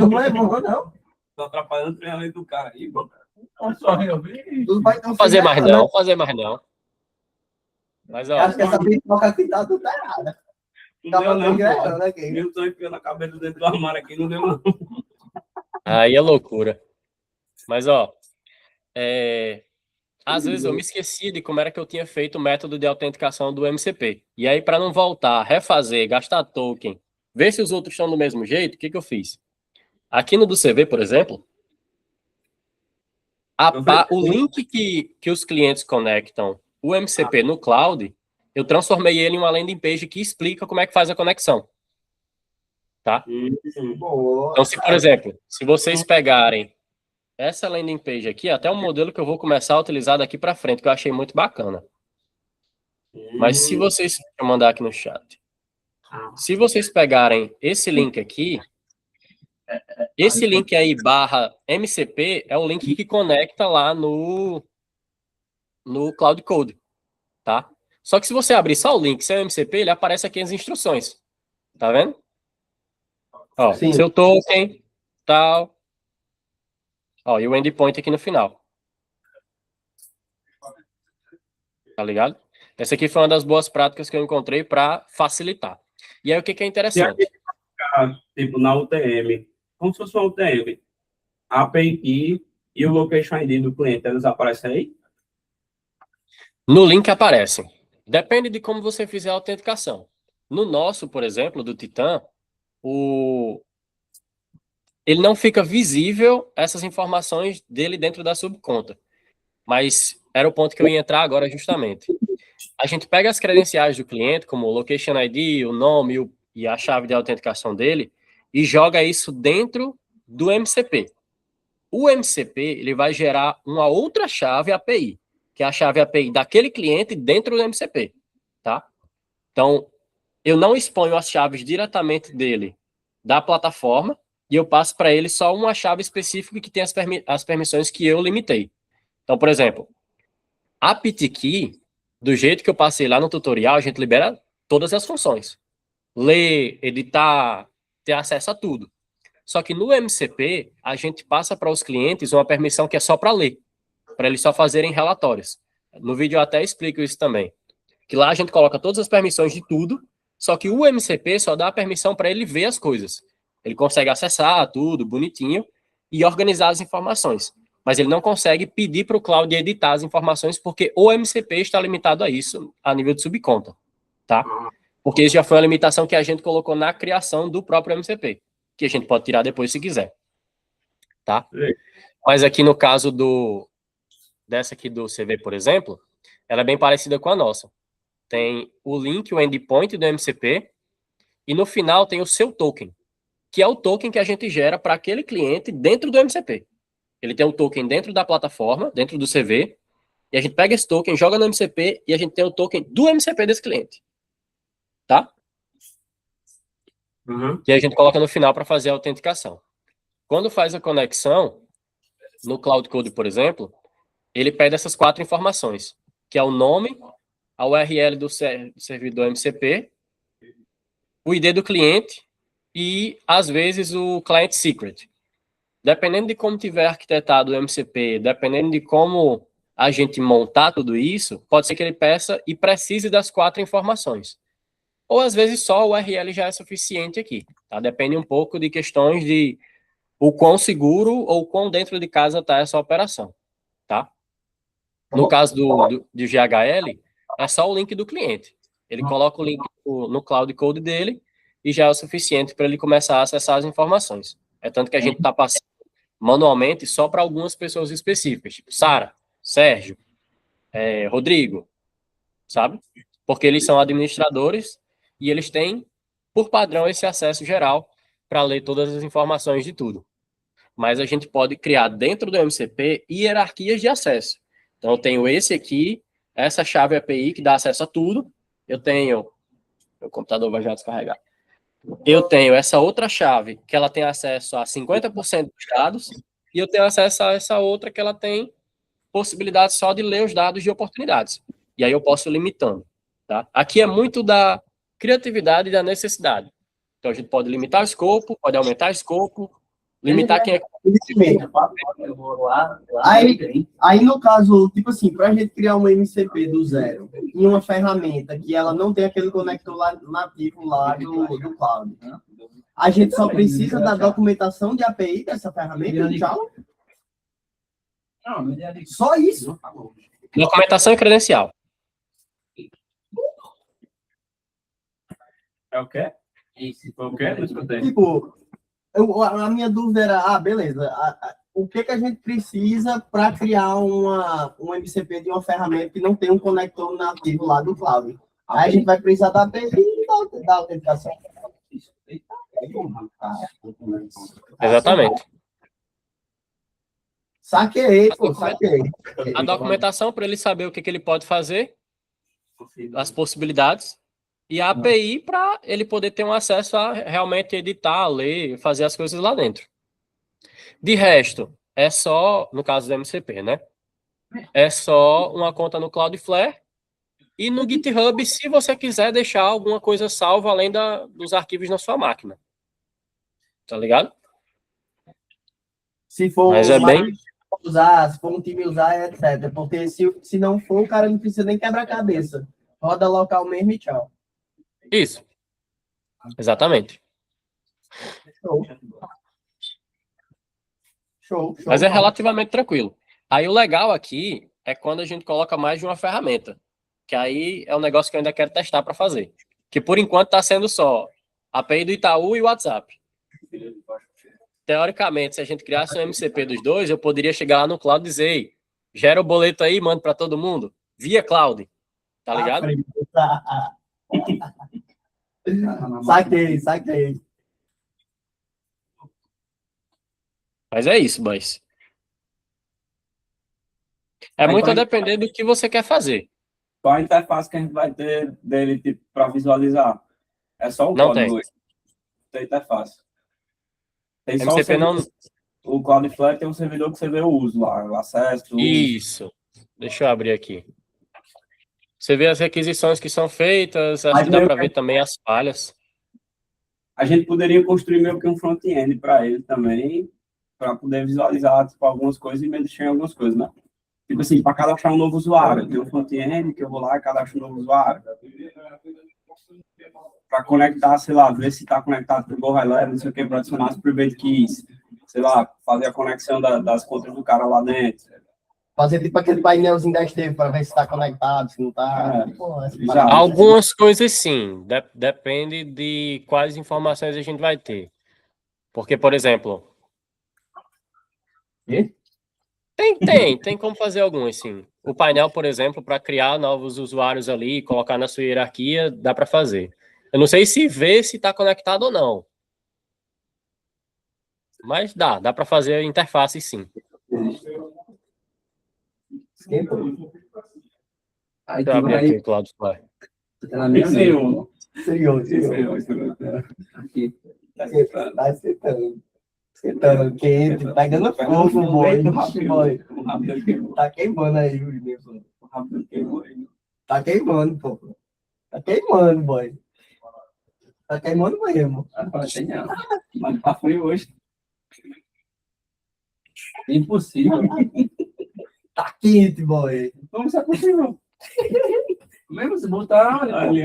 Não é bom, não. Tô atrapalhando o treinamento do cara aí, mano. Não fazer mais não. Mas, Acho que essa pipoca aqui tá tudo errada. Não deu, não, Tá aqui. Eu tô enfiando a cabeça dentro do armário aqui, não deu, não. aí é loucura. Mas, às vezes eu me esquecia de como era que eu tinha feito o método de autenticação do MCP. E aí, para não voltar, refazer, gastar token, ver se os outros estão do mesmo jeito, o que eu fiz? Aqui no do CV, por exemplo, o link que os clientes conectam o MCP no cloud, eu transformei ele em uma landing page que explica como é que faz a conexão. Tá? Então, se, por exemplo, se vocês pegarem essa landing page aqui, até um modelo que eu vou começar a utilizar daqui para frente, que eu achei muito bacana. Mas se vocês... Deixa eu mandar aqui no chat. Se vocês pegarem esse link aqui, esse link aí, /MCP, é o link que conecta lá no Cloud Code, tá? Só que se você abrir só o link sem o MCP, ele aparece aqui as instruções. Tá vendo? Seu token, tal. Ó, e o endpoint aqui no final. Tá ligado? Essa aqui foi uma das boas práticas que eu encontrei para facilitar. E aí, o que é interessante? Tipo, na UTM, como se fosse uma UTM, a API e o Location ID do cliente, eles aparecem aí? No link aparecem. Depende de como você fizer a autenticação. No nosso, por exemplo, do Titan, ele não fica visível essas informações dele dentro da subconta. Mas era o ponto que eu ia entrar agora justamente. A gente pega as credenciais do cliente, como o Location ID, o nome e a chave de autenticação dele, e joga isso dentro do MCP. O MCP ele vai gerar uma outra chave API, que é a chave API daquele cliente dentro do MCP. Tá? Então, eu não exponho as chaves diretamente dele da plataforma e eu passo para ele só uma chave específica que tem as permissões que eu limitei. Então, por exemplo, a PTKey, do jeito que eu passei lá no tutorial, a gente libera todas as funções. Ler, editar, ter acesso a tudo. Só que no MCP, a gente passa para os clientes uma permissão que é só para ler, para eles só fazerem relatórios. No vídeo eu até explico isso também. Que lá a gente coloca todas as permissões de tudo, só que o MCP só dá a permissão para ele ver as coisas. Ele consegue acessar tudo bonitinho e organizar as informações. Mas ele não consegue pedir para o cloud editar as informações, porque o MCP está limitado a isso, a nível de subconta. Tá? Porque isso já foi uma limitação que a gente colocou na criação do próprio MCP, que a gente pode tirar depois se quiser. Tá? Mas aqui no caso dessa aqui do CV, por exemplo, ela é bem parecida com a nossa. Tem o link, o endpoint do MCP, e no final tem o seu token, que é o token que a gente gera para aquele cliente dentro do MCP. Ele tem um token dentro da plataforma, dentro do CV, e a gente pega esse token, joga no MCP, e a gente tem o token do MCP desse cliente. Tá? Uhum. E a gente coloca no final para fazer a autenticação. Quando faz a conexão, no Cloud Code, por exemplo, ele pede essas 4 informações, que é o nome, a URL do servidor MCP, o ID do cliente e, às vezes, o client secret. Dependendo de como tiver arquitetado o MCP, dependendo de como a gente montar tudo isso, pode ser que ele peça e precise das 4 informações. Ou, às vezes, só o URL já é suficiente aqui. Tá? Depende um pouco de questões de o quão seguro ou quão dentro de casa está essa operação. Tá? No caso do GHL, é só o link do cliente. Ele coloca o link no Cloud Code dele e já é o suficiente para ele começar a acessar as informações. É tanto que a gente está passando manualmente só para algumas pessoas específicas, tipo Sara, Sérgio, Rodrigo, sabe? Porque eles são administradores e eles têm, por padrão, esse acesso geral para ler todas as informações de tudo. Mas a gente pode criar dentro do MCP hierarquias de acesso. Então, eu tenho esse aqui, essa chave API que dá acesso a tudo. Eu tenho... Meu computador vai já descarregar. Eu tenho essa outra chave, que ela tem acesso a 50% dos dados, e eu tenho acesso a essa outra que ela tem possibilidade só de ler os dados de oportunidades. E aí eu posso ir limitando. Tá? Aqui é muito da criatividade e da necessidade. Então, a gente pode limitar o escopo, pode aumentar o escopo, limitar quem é... Aí, no caso, tipo assim, para a gente criar uma MCP do zero em uma ferramenta que ela não tem aquele conector nativo lá do cloud, a gente só precisa da documentação de API dessa ferramenta, tchau? Só isso? Documentação e credencial. É o quê? O quê? Não escutei. Tipo, a minha dúvida era, beleza, o que a gente precisa para criar um MCP de uma ferramenta que não tem um conector nativo lá do cloud? Aí a gente vai precisar da API e da autenticação. Exatamente. Saquei, pô, saquei. A documentação para ele saber o que ele pode fazer, as possibilidades, e a API para ele poder ter um acesso a realmente editar, ler, fazer as coisas lá dentro. De resto, é só, no caso do MCP, né? É só uma conta no Cloudflare e no GitHub, se você quiser deixar alguma coisa salva além dos arquivos na sua máquina. Tá ligado? Se for Mas é mais bem... usar, se for um time usar, etc. Porque se não for, o cara não precisa nem quebrar a cabeça. Roda local mesmo e tchau. Isso. Exatamente. Show. Show, show. Mas é relativamente tranquilo. Aí o legal aqui é quando a gente coloca mais de uma ferramenta. Que aí é um negócio que eu ainda quero testar para fazer. Que por enquanto está sendo só a API do Itaú e o WhatsApp. Teoricamente, se a gente criasse um MCP dos dois, eu poderia chegar lá no cloud e dizer: "Ei, gera o boleto aí, manda para todo mundo. Via cloud." Tá ligado? Saquei, saquei. Mas é isso, boys. É Aí muito a vai- depender do que você quer fazer. Qual a interface que a gente vai ter dele tipo, para visualizar? É só o Não tem. código. Tem interface. Tem só o MCP servidor. não... O Cloudflare tem um servidor que você vê o uso lá, o acesso, o uso. Isso. Deixa eu abrir aqui. Você vê as requisições que são feitas, acho Mas que dá meio para que ver também as falhas. a gente poderia construir meio que um front-end para ele também, para poder visualizar tipo, algumas coisas e mexer em algumas coisas, né? Tipo assim, para cadastrar um novo usuário. Tem um front-end que eu vou lá e cadastro um novo usuário. Para conectar, sei lá, ver se está conectado para o GoHighLevel, não sei o que, para adicionar as private keys. Sei lá, fazer a conexão das contas do cara lá dentro. Fazer tipo aquele painelzinho da Esteve para ver se está conectado, se não está. Já. Algumas coisas sim, depende de quais informações a gente vai ter. Porque, por exemplo, E? tem como fazer algumas, sim. O painel, por exemplo, para criar novos usuários ali, colocar na sua hierarquia, dá para fazer. Eu não sei se vê se está conectado ou não. Mas dá para fazer a interface sim. Aí Deixa eu tu abrir aqui vai. o Cloudflare. Tá na minha Nenhum. Serioso. Aqui. Tá esquentando. Esquentando, quente, tá pegando fogo, boy. Tá queimando aí, Wilson. Tá queimando, pô. Tá queimando, boy. Tá queimando mesmo. Mas tá frio hoje. Impossível. Tá quente, boy. Como isso é possível? Mesmo se botar. Ali,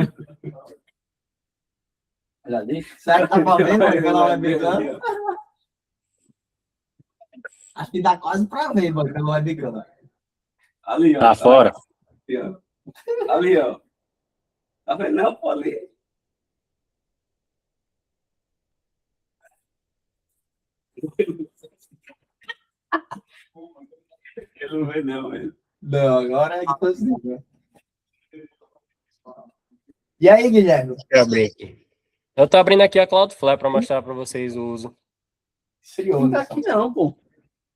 Olha ali. Será que tá pra ver, boy, pela webcam? Acho que dá quase pra ver, boy, pela webcam. ali, ó. Tá fora. Ali, ó. Ali, ó. Tá vendo? Não, pô, ali. Ele não vê, não, velho. Não, agora é impossível. E aí, Guilherme? Deixa eu abrir aqui. Eu tô abrindo aqui a Cloudflare para mostrar para vocês o uso. Esfriou, Não né? tá aqui não, pô.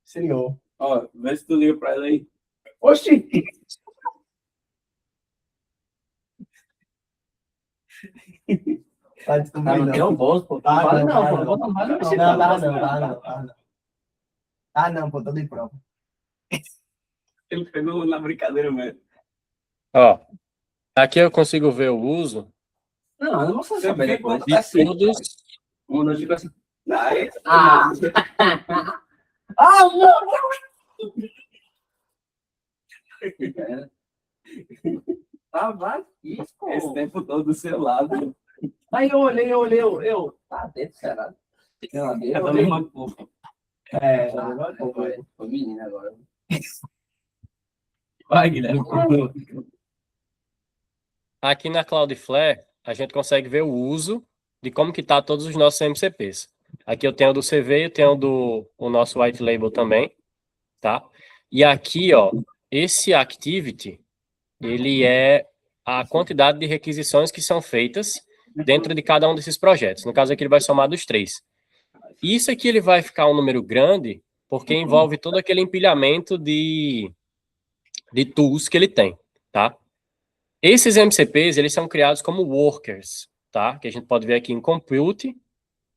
Esfriou. Ó, vê se tu liga pra ele aí. Oxi. Tá Tá descobrindo. no teu bolso, pô. Ah, Vale não, não, pô. não. Não vale não. Não, não. Ah, não, pô, tô de prova. Ele pegou na brincadeira mesmo. Ó, aqui eu consigo ver o uso Não, eu não vou saber depois. de todos. Um não fica assim. Ah, Tava aqui, pô. Esse tempo todo do seu lado. Aí eu olhei, eu. Tá dentro, será? É da mesma cor. é, Foi menina agora. Vai, Guilherme. Aqui na Cloudflare, a gente consegue ver o uso de como que tá todos os nossos MCPs. Aqui eu tenho o do CV, eu tenho o nosso white label também, tá? E aqui, ó, esse activity, ele é a quantidade de requisições que são feitas dentro de cada um desses projetos. No caso aqui, ele vai somar dos 3. Isso aqui ele vai ficar um número grande, porque envolve todo aquele empilhamento de tools que ele tem, tá? Esses MCPs, eles são criados como workers, tá? Que a gente pode ver aqui em Compute,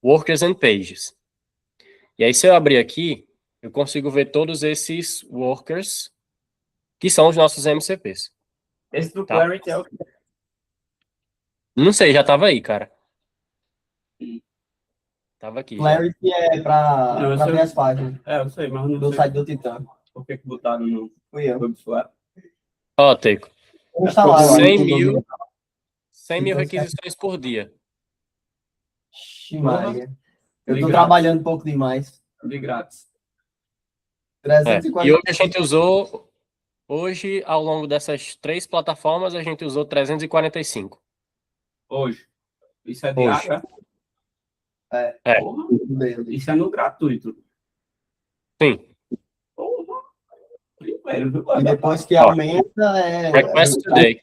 Workers and Pages. E aí, se eu abrir aqui, eu consigo ver todos esses workers, que são os nossos MCPs. Esse do Tá. Clarity é o que? Não sei, já estava aí, cara. Tava aqui. Já. Clarity é Não, para eu sei. ver as páginas Eu sei, mas eu não do sei site do Titã. por que botaram no Fui eu. website. Ó, Teco, Vou instalar agora. 100 mil requisições por dia. Ixi, Maria. Eu De tô grátis. trabalhando um pouco demais. De grátis. E hoje 340. a gente usou, hoje, ao longo dessas 3 plataformas, a gente usou 345. Hoje. Isso é Hoje. diário, É. É. Porra, Dele. isso é no gratuito. Sim. Porra. Primeiro, viu? E depois que aumenta, Request today.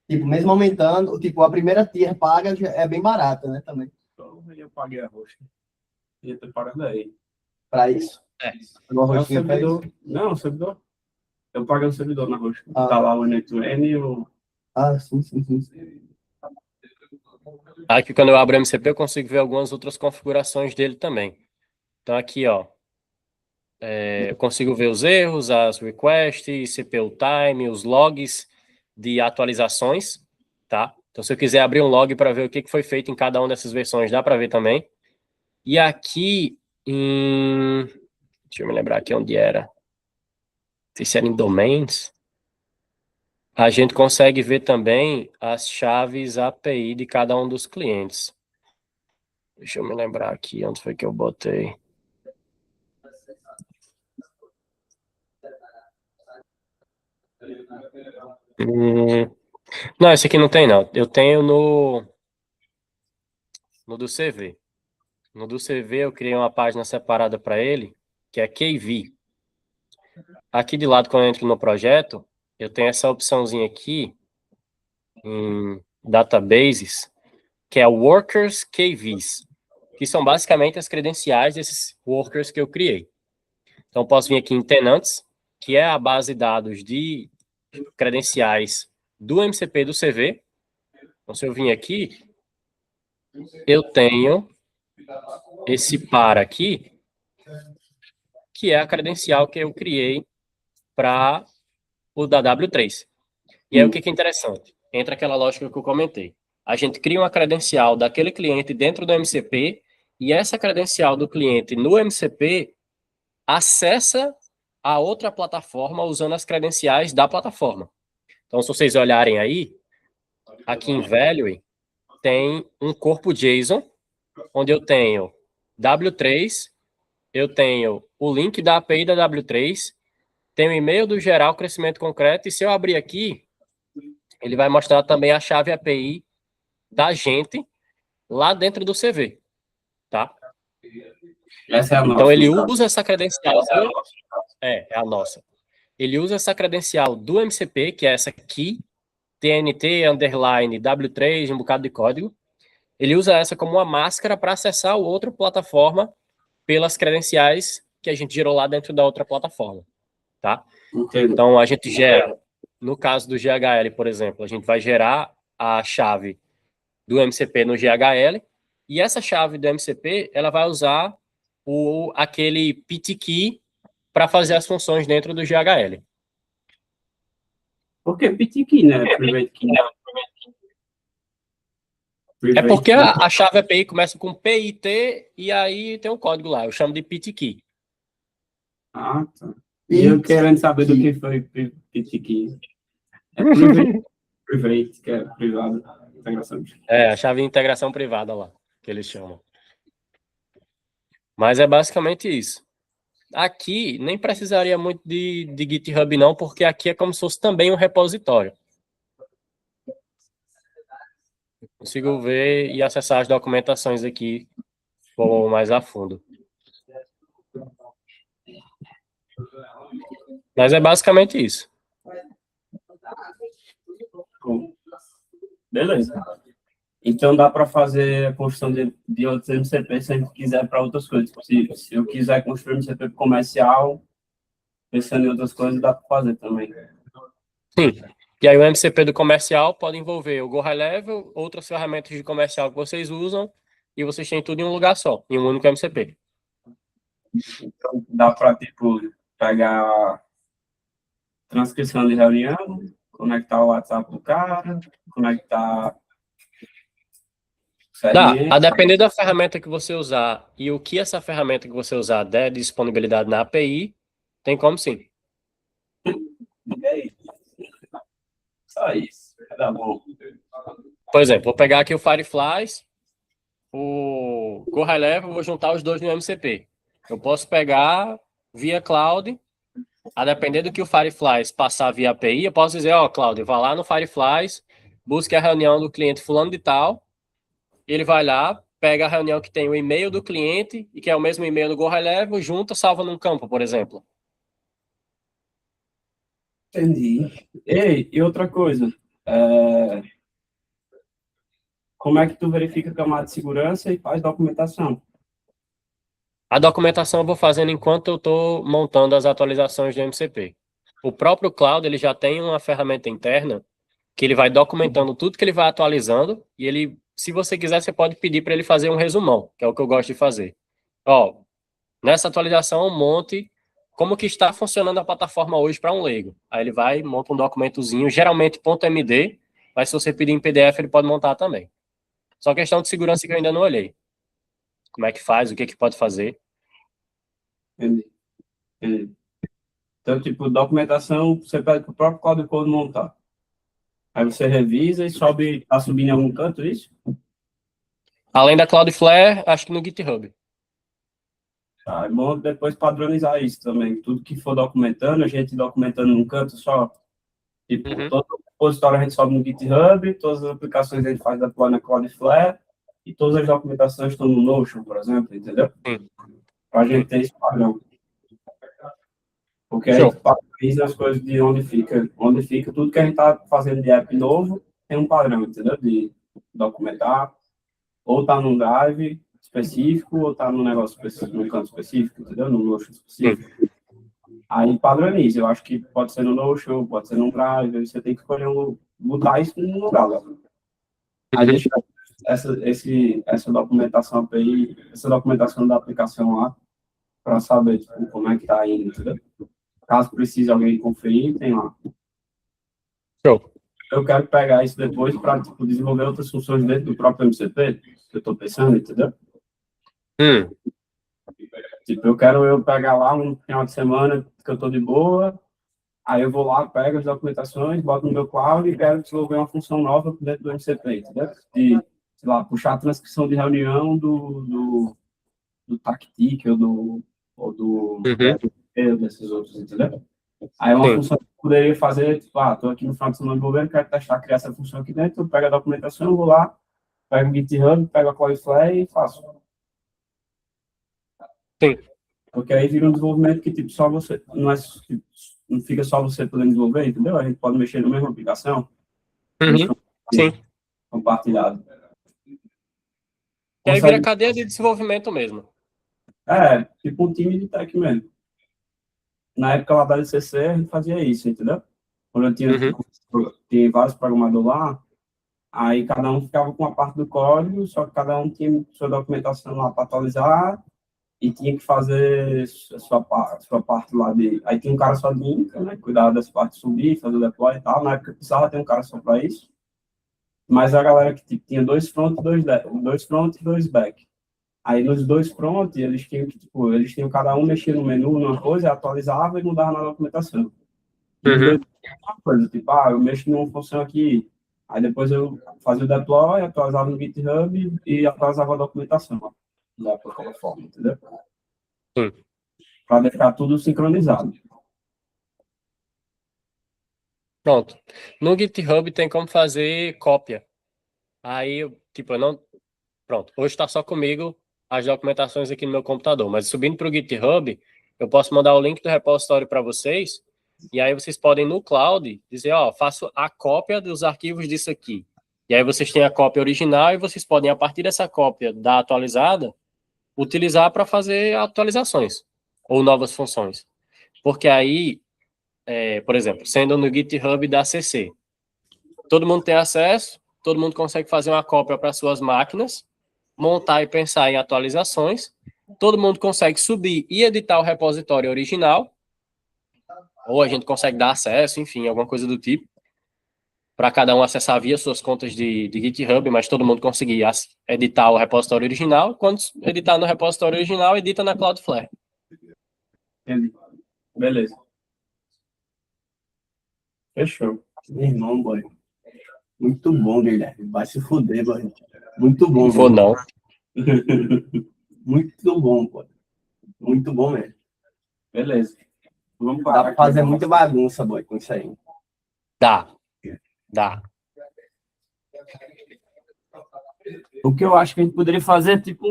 tipo, mesmo aumentando, tipo, a primeira tier paga é bem barata, né, também, Porra, eu paguei a roxa. Ia ter pagado aí. para isso. É. Agora É o o Roxinha fez. servidor. Não, o servidor. Eu paguei o servidor na roxa. Ah. Tá lá o N8N e o. Ah, sim. Aqui, quando eu abro o MCP, eu consigo ver algumas outras configurações dele também. Então, aqui, ó, eu consigo ver os erros, as requests, CPU time, os logs de atualizações, tá? Então, se eu quiser abrir um log para ver o que foi feito em cada uma dessas versões, dá para ver também. E aqui, deixa eu me lembrar aqui onde era. Se era em domains. A gente consegue ver também as chaves API de cada um dos clientes. Deixa eu me lembrar aqui onde foi que eu botei. Não, esse aqui não tem, não. Eu tenho no do CV. No do CV eu criei uma página separada para ele, que é KV. Aqui de lado, quando eu entro no projeto, eu tenho essa opçãozinha aqui, em Databases, que é Workers KVs, que são basicamente as credenciais desses workers que eu criei. Então, posso vir aqui em Tenants, que é a base de dados de credenciais do MCP do CV. Então, se eu vir aqui, eu tenho esse par aqui, que é a credencial que eu criei para o da W3. E aí, o que é interessante? Entra aquela lógica que eu comentei. A gente cria uma credencial daquele cliente dentro do MCP, e essa credencial do cliente no MCP acessa a outra plataforma usando as credenciais da plataforma. Então, se vocês olharem aí, aqui em Value, tem um corpo JSON, onde eu tenho W3, eu tenho o link da API da W3, tenho o e-mail do geral crescimento concreto, e se eu abrir aqui, ele vai mostrar também a chave API da gente lá dentro do CV, tá? Essa é a nossa. Então, ele usa essa credencial. É a nossa. Ele usa essa credencial do MCP, que é essa aqui, TNT, underline, W3, um bocado de código. Ele usa essa como uma máscara para acessar o outra plataforma pelas credenciais que a gente gerou lá dentro da outra plataforma, tá? Entendo. Então, a gente gera, no caso do GHL, por exemplo, a gente vai gerar a chave do MCP no GHL, e essa chave do MCP, ela vai usar aquele PTKey para fazer as funções dentro do GHL. Por que PTKey, né? Private key. É porque a chave API começa com PIT e aí tem um código lá, eu chamo de PTKey. Ah, tá. E eu querendo saber do que foi PTKey. É private, que é privado. Integração. É, a chave de integração privada lá, que eles chamam. Mas é basicamente isso. Aqui nem precisaria muito de GitHub não, porque aqui é como se fosse também um repositório. Consigo ver e acessar as documentações aqui mais a fundo. Mas é basicamente isso. Beleza. Então dá para fazer a construção de outros MCP se a gente quiser para outras coisas. Se eu quiser construir MCP comercial, pensando em outras coisas, dá para fazer também. Sim. E aí o MCP do comercial pode envolver o Go High Level, outras ferramentas de comercial que vocês usam, e vocês têm tudo em um lugar só, em um único MCP. Então dá para, tipo, pegar transcrição de reunião, conectar o WhatsApp do cara, conectar A depender da ferramenta que você usar e o que essa ferramenta que você usar der disponibilidade na API, tem como sim. E aí? Só isso. Tá bom. Por exemplo, vou pegar aqui o Fireflies, o Go High Level, vou juntar os dois no MCP. Eu posso pegar via cloud, a depender do que o Fireflies passar via API, eu posso dizer, ó, Cláudio, vá lá no Fireflies, busque a reunião do cliente fulano de tal, ele vai lá, pega a reunião que tem o e-mail do cliente, e que é o mesmo e-mail do Go High Level, junta, salva num campo, por exemplo. Entendi. Ei, e outra coisa, como é que tu verifica a camada de segurança e faz documentação? A documentação eu vou fazendo enquanto eu estou montando as atualizações do MCP. O próprio Cloud ele já tem uma ferramenta interna que ele vai documentando tudo que ele vai atualizando e ele, se você quiser, você pode pedir para ele fazer um resumão, que é o que eu gosto de fazer. Ó, nessa atualização, monte como que está funcionando a plataforma hoje para um leigo. Aí ele vai, monta um documentozinho, geralmente .md, mas se você pedir em PDF, ele pode montar também. Só questão de segurança que eu ainda não olhei. Como é que faz, o que pode fazer. Entendi. Entendi. Então, tipo, documentação, você pede para o próprio Cloud Code montar. Aí você revisa e sobe, tá subindo em algum canto, isso? Além da Cloudflare, acho que no GitHub. Tá, é bom depois padronizar isso também. Tudo que for documentando, a gente documentando num canto só. Tipo, todo o repositório a gente sobe no GitHub, todas as aplicações a gente faz deploy na Cloudflare e todas as documentações estão no Notion, por exemplo, entendeu? Para a gente ter esse padrão. Porque aí padroniza as coisas de onde fica tudo que a gente está fazendo de app novo, tem um padrão, entendeu? De documentar, ou tá num drive específico, ou tá num negócio específico, num canto específico, entendeu? Num Notion específico. Aí padroniza, eu acho que pode ser no Notion, pode ser no drive, aí você tem que escolher botar isso num lugar, né? Aí deixa essa documentação API, essa documentação da aplicação lá, para saber tipo, como é que tá indo, entendeu? Caso precise alguém conferir, tem lá. Show. Eu quero pegar isso depois para tipo, desenvolver outras funções dentro do próprio MCP, que eu estou pensando, entendeu? Tipo, eu quero pegar lá um final de semana que eu estou de boa, aí eu vou lá, pego as documentações, boto no meu cloud e quero desenvolver uma função nova dentro do MCP, entendeu? De, sei lá, puxar a transcrição de reunião do Tactic ou do desses outros, entendeu? Aí uma função que eu poderia fazer, tipo, estou aqui no final de semana envolvendo, quero testar, criar essa função aqui dentro, eu pego a documentação, vou lá, pego o GitHub, pego a Cloudflare e faço. Sim. Porque aí vira um desenvolvimento que, tipo, só você, tipo, não fica só você podendo desenvolver, entendeu? A gente pode mexer na mesma aplicação. Sim. Compartilhado. E aí vira cadeia de desenvolvimento mesmo. Tipo um time de tech mesmo. Na época lá da LCC, a gente fazia isso, entendeu? Quando eu tinha vários programadores lá, aí cada um ficava com uma parte do código, só que cada um tinha sua documentação lá para atualizar e tinha que fazer a sua parte lá de... Aí tinha um cara só de infra, né? Cuidar das partes subir, fazer o deploy e tal. Na época precisava ter um cara só para isso. Mas a galera que tipo, tinha dois front e dois back. Aí nos dois front, eles tinham cada um mexer no menu, numa coisa, atualizava e mudava na documentação. E os dois, uma coisa, tipo, eu mexo numa função aqui, aí depois eu fazia o deploy, atualizava no GitHub e atualizava a documentação da plataforma, entendeu? Para deixar tudo sincronizado. Pronto. No GitHub tem como fazer cópia. Aí, tipo, eu não... Pronto. Hoje está só comigo as documentações aqui no meu computador. Mas subindo para o GitHub, eu posso mandar o link do repositório para vocês. E aí vocês podem, no cloud, dizer, faço a cópia dos arquivos disso aqui. E aí vocês têm a cópia original e vocês podem, a partir dessa cópia da atualizada, utilizar para fazer atualizações ou novas funções. Porque aí, por exemplo, sendo no GitHub da CC, todo mundo tem acesso, todo mundo consegue fazer uma cópia para suas máquinas, montar e pensar em atualizações, todo mundo consegue subir e editar o repositório original, ou a gente consegue dar acesso, enfim, alguma coisa do tipo, para cada um acessar via suas contas de GitHub, mas todo mundo conseguir editar o repositório original. Quando editar no repositório original, edita na Cloudflare. Entendi. Beleza. Fechou. Meu irmão, boy. Muito bom, Guilherme. Vai se fuder, boy. Muito bom. Não vou, mano. não. Muito bom, boy. Muito bom mesmo. Beleza. Vamos Dá parar pra aqui. fazer muita bagunça, boy, com isso aí. Dá. O que eu acho que a gente poderia fazer é tipo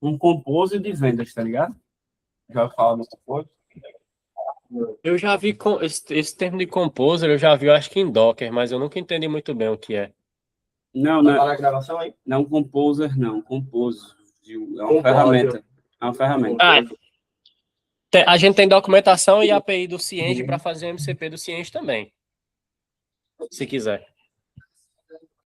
um compose de vendas, tá ligado? Já fala no compose. Eu já vi esse termo de composer, eu já vi, eu acho que em Docker, mas eu nunca entendi muito bem o que é. Não, Vai não, parar a gravação aí? não composer, não. Compose. É uma Compose. ferramenta. É uma ferramenta. Ah, a gente tem documentação e API do Cienge para fazer o MCP do Cienge também. Se quiser.